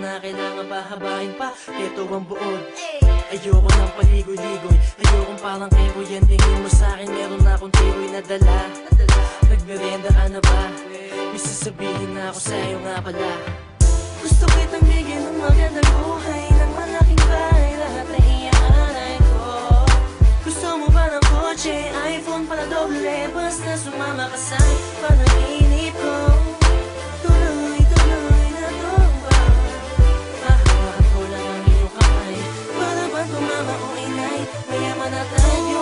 na kailangan pahabain pa. Ito ang buod. Ayoko ng paligoy-ligoy, ayokong parang kekoy. Yan tingin mo sa'kin, meron na akong tiroy na dala. Nagmerienda ka na ba? May sasabihin na ako sa'yo nga pala. Gusto kitang bigyan ng magandang buhay, ng malaking bahay, lahat na iyaanay ko. Gusto mo ba ng kotse, iPhone pala doble, basta sumama ka sa'yo, panaginip ko. Tuloy-tuloy na to ba? Hahawakan ko lang ang iyong kamay, para bang tumama o inay, mayaman na tayo.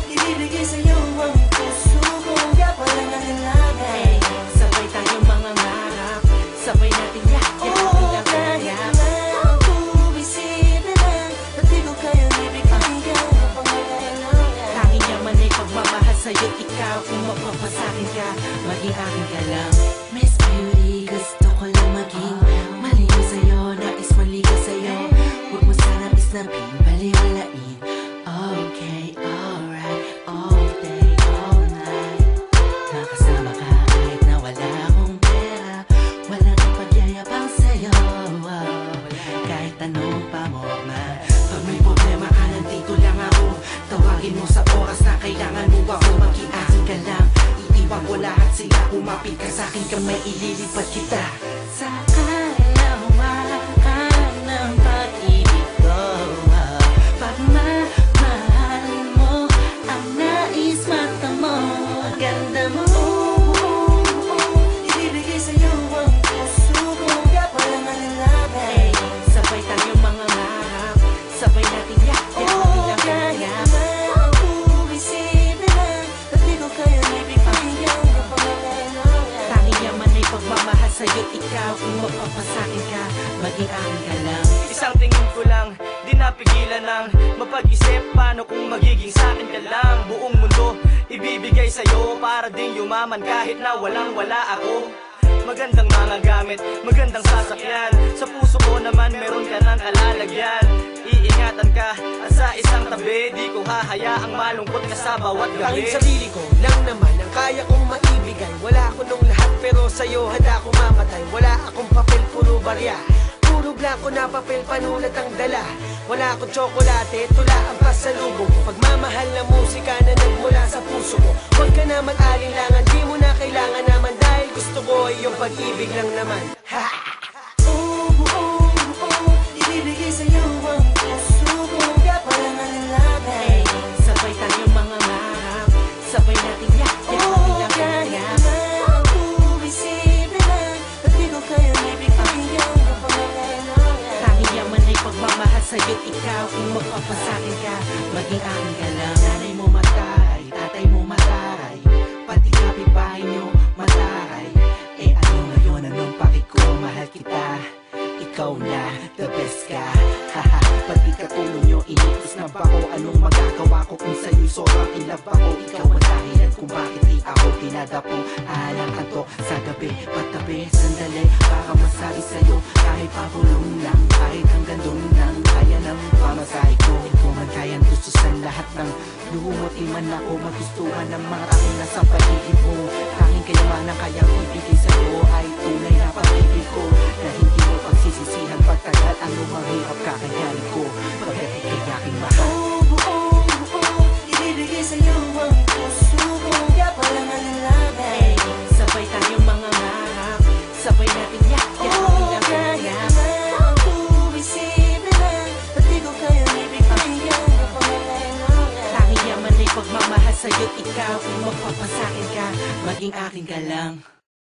Ibibigay sa'yo ang puso ko, kaya pala nga nilagay. Sabay tayong mga ngarap, sabay natin yakap, ilang kaya ako bisita lang, at di ko kayang ibigay ang pangangailangan. Tanging yaman ay pagmamahal sa'yo't ikaw, kung mapapasakin ka, maging akin ka lang. Miss Beauty, gusto ko lang maging maligo sa'yo, nais maligo sa'yo. Huwag mo sanang isnapin, baliwalain. Okay, alright, all day, all night. Nakasama ka kahit na wala akong pera, walang ipagyayabang sa'yo. Kahit anong pamorma, pag may problema ka, nandito lang ako. Tawagin mo sa oras na kailangan mo ako, maging akin ka lang. Iiwan ko lahat sila, umapit ka sa'kin, kamay ililipat kita. Sa kalawakan ng pag-ibig ko, pagmamahal mo, ang nais mata mo, ang ganda mo. Ibibigay sa'yo ang puso ko, kaya pala nga nilagay. Sabay tayong mga ngarap, sabay natin yakap, ilang kaya ako bisita lang, at di ko kayang ibigay ang pangangailangan. Tanging yaman ay pagmamahal sa'yo't ikaw, kung mapapasakin ka, maging akin ka lang. Isang tingin ko lang, di napigilan ng mapag-isip paano kung magiging sa'kin ka lang. Buong mundo ibibigay sa'yo para ding yumaman kahit na walang-wala ako. Magandang mga gamit, magandang sasakyan, sa puso ko naman meron ka ng kalalagyan. Iingatan ka at sa isang tabi, di ko hahayaang malungkot ka sa bawat gabi. Tanging sarili ko lang naman ang kaya kong maibigay. Wala ko nung lahat pero sa'yo handa akong mamatay. Wala akong papel, puro barya, puro blanco na papel, panulat ang dala. Wala akong tsokolate, tula ang pasalubong ko. Pagmamahal na musika na nagmula sa puso ko. Huwag ka na mag-alinlangan, di mo na kailangan naman, dahil gusto ko ay yung pag-ibig lang naman. Ha! Ibibigay sa'yo ang puso ko, kaya pala nga nilagay. Sabay tayong mga ngarap, sabay natin yakap, ilang kaya ako bisita lang, at di ko kayang ibigay ang pangangailangan. Tanging yaman ay pagmamahal sa'yo't ikaw, kung mapapasakin ka, maging akin ka lang. Nanay mo mataray, tatay mo mataray, pati kapitbahay nyo mataray. Eh ano ngayon, anong paki ko, mahal kita, ikaw na, the best ka. Haha, pati katulong nyo, initis na ba ko? Anong magagawa ko kung sa'yo'y sobrang in love ako? Ikaw ang dahilan kung bakit di ako tinadapo. Alang kanto sa gabi, patabi, sandali, para masabi sa'yo, kahit pabulong lang, kahit hanggang doon lang, kaya ng pamasahe ko. Kung man kayang gustusan lahat ng lumot, iman ako magustuhan ng mga taong nasa paligid mo. Tanging kayamanan kayang ibigay sa'yo ay tunay na pag-ibig ko, na hindi mo pagsisisihan pagtagal ang lumahirap kakayanin ko, pagkat ikay aking mahal. Ibibigay sa'yo ang puso ko, kaya pala nga nilagay. Sabay tayong mga ngarap, sabay natin yakap, ilang kaya ako bisita lang, at di ko kayang ibigay ang pangangailangan. Tanging yaman ay pagmamahal sa'yo't ikaw, kung mapapasakin ka, maging akin ka lang.